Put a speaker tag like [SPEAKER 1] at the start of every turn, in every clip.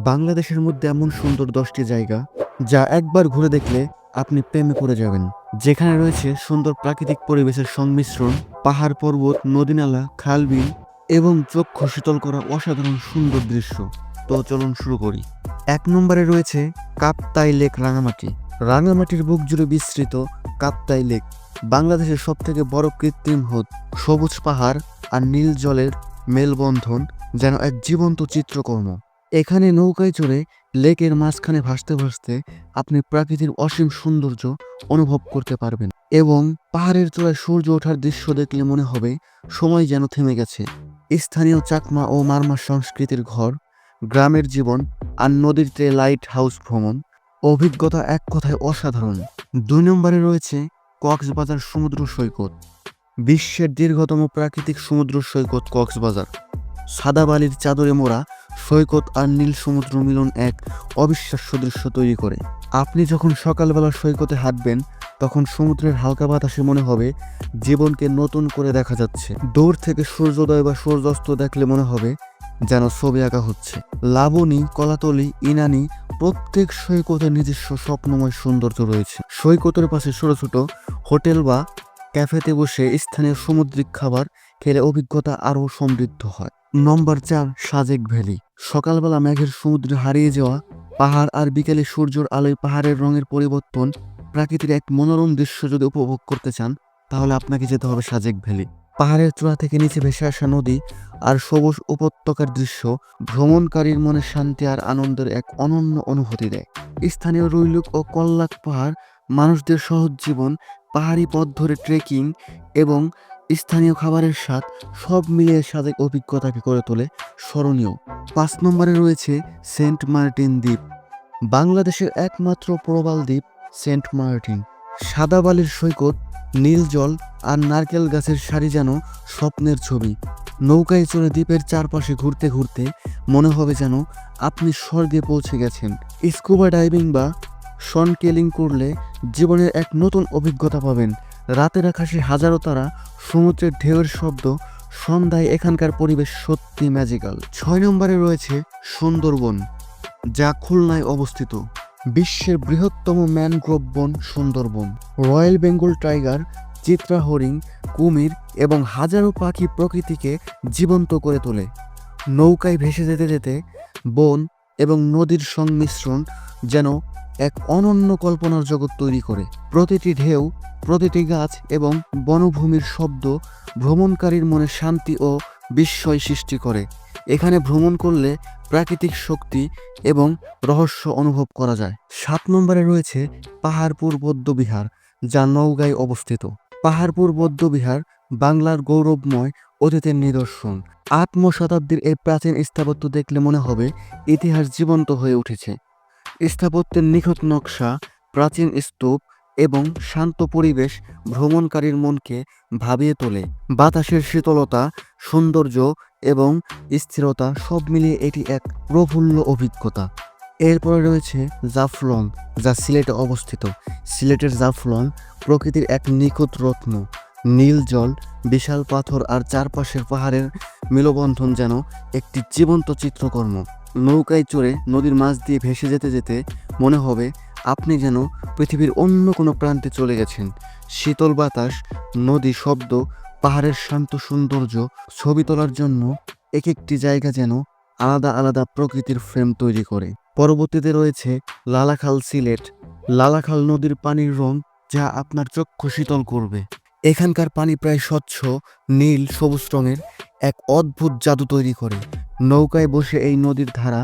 [SPEAKER 1] বাংলাদেশের মধ্যে এমন সুন্দর 10টি জায়গা যা একবার ঘুরে দেখলে আপনি প্রেমে পড়ে যাবেন। যেখানে রয়েছে সুন্দর প্রাকৃতিক পরিবেশের সংমিশ্রণ, পাহাড় পর্বত, নদীনালা, খাল বিল এবং চক্ষু শীতল করা অসাধারণ সুন্দর দৃশ্য। তো চলুন শুরু করি। 1 নম্বরে রয়েছে কাপ্তাই লেক রাঙামাটি। রাঙামাটির বুক জুড়ে বিস্তৃত কাপ্তাই লেক বাংলাদেশের সবথেকে বড় কৃত্রিম হ্রদ। সবুজ পাহাড় আর নীল জলের মেলবন্ধন যেন এক জীবন্ত চিত্রকর্ম। এখানে নৌকায় চড়ে লেকের মাঝখানে ভাসতে ভাসতে আপনি প্রকৃতির অসীম সৌন্দর্য অনুভব করতে পারবেন এবং পাহাড়ের চূড়ায় সূর্য ওঠার দৃশ্য দেখলে মনে হবে সময় যেন থেমে গেছে। স্থানীয় চাকমা ও মারমা সংস্কৃতির ঘর, গ্রামের জীবন আর নদীর তীরে লাইট হাউস ভ্রমণ অভিজ্ঞতা এক কথায় অসাধারণ। 2 নম্বরে রয়েছে কক্সবাজার সমুদ্র সৈকত। বিশ্বের দীর্ঘতম প্রাকৃতিক সমুদ্র সৈকত কক্সবাজার। সাদা বালির চাদরে মোড়া সৈকত আর নীল সমুদ্র মিলন এক অবিশ্বাস্য দৃশ্য তৈরি করে। আপনি যখন সকালবেলা সৈকতে হাঁটবেন তখন সমুদ্রের হালকা বাতাসে মনে হবে জীবনকে নতুন করে দেখা যাচ্ছে। দূর থেকে সূর্যোদয় বা সূর্যাস্ত দেখলে মনে হবে যেন ছবি আঁকা হচ্ছে। লাবণী, কলাতলি, ইনানি প্রত্যেক সৈকতের নিজস্ব স্বপ্নময় সৌন্দর্য রয়েছে। সৈকতের পাশে ছোট ছোট হোটেল বা ক্যাফেতে বসে স্থানীয় সামুদ্রিক খাবার খেলে অভিজ্ঞতা আরও সমৃদ্ধ হয়। নম্বর 4, সাজেক ভ্যালি। সকালবেলা মেঘের সমুদ্রে হারিয়ে যাওয়া পাহাড় আর বিকেলে সূর্যের আলোয় পাহাড়ের রঙের পরিবর্তন, প্রাকৃতির এক মনোরম দৃশ্য যদি উপভোগ করতে চান তাহলে আপনাকে যেতে হবে সাজেক ভ্যালি। পাহাড়ের চূড়া থেকে নিচে ভেসে আসা নদী আর সবুজ উপত্যকার দৃশ্য ভ্রমণকারীর মনে শান্তি আর আনন্দের এক অনন্য অনুভূতি দেয়। স্থানীয় রুইলুক ও কল্লাক পাহাড়, মানুষদের সহজ জীবন, পাহাড়ি পথ ধরে ট্রেকিং এবং স্থানীয় খাবারের স্বাদ সব মিলিয়ে সাজেক অভিজ্ঞতাকে করে তোলে স্মরণীয়। 5 নম্বরে রয়েছে সেন্ট মার্টিন দ্বীপ। বাংলাদেশের একমাত্র প্রবাল দ্বীপ সেন্ট মার্টিন। সাদা বালির সৈকত, নীল জল আর নারকেল গাছের সারি যেন স্বপ্নের ছবি। নৌকায় চড়ে দ্বীপের চারপাশে ঘুরতে ঘুরতে মনে হবে যেন আপনি স্বর্গে পৌঁছে গেছেন। স্কুবা ডাইভিং বা শনকেলিং করলে জীবনের এক নতুন অভিজ্ঞতা পাবেন। রাতের আকাশে হাজারো তারা, সমুদ্রের ঢেউয়ের শব্দ, সন্ধ্যায় এখানকার পরিবেশ সত্যি ম্যাজিক্যাল। 6 নম্বরে রয়েছে সুন্দরবন, যা খুলনায় অবস্থিত। বিশ্বের বৃহত্তম ম্যানগ্রোভ বন সুন্দরবন। রয়্যাল বেঙ্গল টাইগার, চিত্রা হরিণ, কুমির এবং হাজারো পাখি প্রকৃতিকে জীবন্ত করে তোলে। নৌকায় ভেসে যেতে যেতে বন এবং নদীর সংমিশ্রণ যেন এক অনন্য কল্পনার জগৎ তৈরি করে। প্রতিটি ঢেউ, প্রতিটি গাছ এবং বনভূমির শব্দ ভ্রমণকারীর মনে শান্তি ও বিস্ময় সৃষ্টি করে। এখানে ভ্রমণ করলে প্রাকৃতিক শক্তি এবং রহস্য অনুভব করা যায়। 7 নম্বরে রয়েছে পাহাড়পুর বৌদ্ধবিহার, যা নওগাঁয় অবস্থিত। পাহাড়পুর বৌদ্ধবিহার বাংলার গৌরবময় অতীতের নিদর্শন। 8ম শতাব্দীর এই প্রাচীন স্থাপত্য দেখলে মনে হবে ইতিহাস জীবন্ত হয়ে উঠেছে। স্থাপত্যের নিখুঁত নকশা, প্রাচীন স্তূপ এবং শান্ত পরিবেশ ভ্রমণকারীর মনকে ভাবিয়ে তোলে। বাতাসের শীতলতা, সৌন্দর্য এবং স্থিরতা সব মিলিয়ে এটি এক প্রফুল্ল অভিজ্ঞতা। এরপরে রয়েছে জাফলং, যা সিলেটে অবস্থিত। সিলেটের জাফলং প্রকৃতির এক নিখুঁত রত্ন। নীল জল, বিশাল পাথর আর চারপাশের পাহাড়ের মেলবন্ধন যেন একটি জীবন্ত চিত্রকর্ম। নৌকায় চড়ে নদীর মাছ দিয়ে ভেসে যেতে যেতে মনে হবে আপনি যেন পৃথিবীর অন্য কোনো প্রান্তে চলে গেছেন। শীতল বাতাস, নদী শব্দ, পাহাড়ের শান্ত সৌন্দর্য ছবি তোলার জন্য এক একটি জায়গা যেন আলাদা আলাদা প্রকৃতির ফ্রেম তৈরি করে। পরবর্তীতে রয়েছে লালাখাল, সিলেট। লালাখাল নদীর পানির রং যা আপনার চক্ষু শীতল করবে। এখানকার পানি প্রায় স্বচ্ছ নীল সবুজ রঙের, এক অদ্ভুত জাদু তৈরি করে। নৌকায় বসে এই নদীর ধারা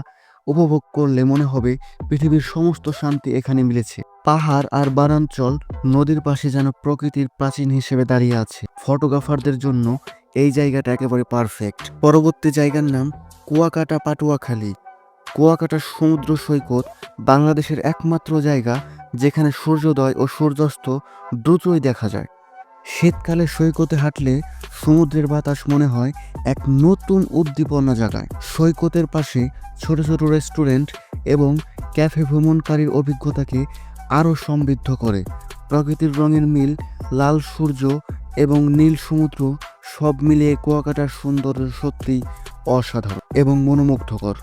[SPEAKER 1] উপভোগ করলে মনে হবে পৃথিবীর সমস্ত শান্তি এখানে মিলেছে। পাহাড় আর বারাঞ্চল নদীর পাশে যেন প্রকৃতির প্রাচীন হিসেবে দাঁড়িয়ে আছে। ফটোগ্রাফারদের জন্য এই জায়গাটা একেবারে পারফেক্ট। পরবর্তী জায়গার নাম কুয়াকাটা পাটুয়াখালী। কুয়াকাটা সমুদ্র সৈকত বাংলাদেশের একমাত্র জায়গা যেখানে সূর্যোদয় ও সূর্যাস্ত দ্রুতই দেখা যায়। শীতকালে সৈকতে হাঁটলে সমুদ্রের বাতাস মনে হয় এক নতুন উদ্দীপনা জাগায়। সৈকতের পাশে ছোট ছোট রেস্টুরেন্ট এবং ক্যাফে ভ্রমণকারীর অভিজ্ঞতাকে আরও সমৃদ্ধ করে। প্রকৃতির রঙের মিল, লাল সূর্য এবং নীল সমুদ্র সব মিলিয়ে কুয়াকাটার সৌন্দর্য সত্যিই অসাধারণ এবং মনোমুগ্ধকর।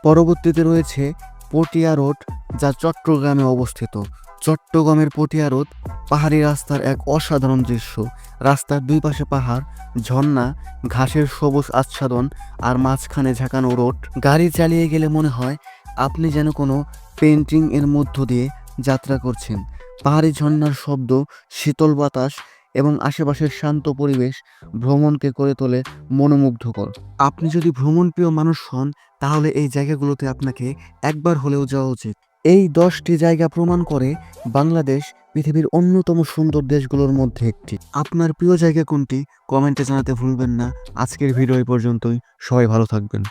[SPEAKER 1] পরবর্তীতে রয়েছে পটিয়া রোড, যা চট্টগ্রামে অবস্থিত। চট্টগ্রামের পটিয়া রোড পাহাড়ি রাস্তার এক অসাধারণ দৃশ্য। রাস্তার দুই পাশে পাহাড়, ঝর্ণা, ঘাসের সবুজ আচ্ছাদন আর মাঝখানে ঝাঁকানো রোড। গাড়ি চালিয়ে গেলে মনে হয় আপনি যেন কোনো পেন্টিং এর মধ্য দিয়ে যাত্রা করছেন। পাহাড়ি ঝর্ণার শব্দ, শীতল বাতাস এবং আশেপাশের শান্ত পরিবেশ ভ্রমণকে করে তোলে মনোমুগ্ধকর। আপনি যদি ভ্রমণপ্রিয় মানুষ হন, তাহলে এই জায়গাগুলোতে আপনাকে একবার হলেও যাওয়া উচিত। এই 10টি জায়গা প্রমাণ করে বাংলাদেশ পৃথিবীর অন্যতম সুন্দর দেশগুলোর মধ্যে একটি। আপনার প্রিয় জায়গা কোনটি কমেন্টে জানাতে ভুলবেন না। আজকের ভিডিও এই পর্যন্তই। সবাই ভালো থাকবেন।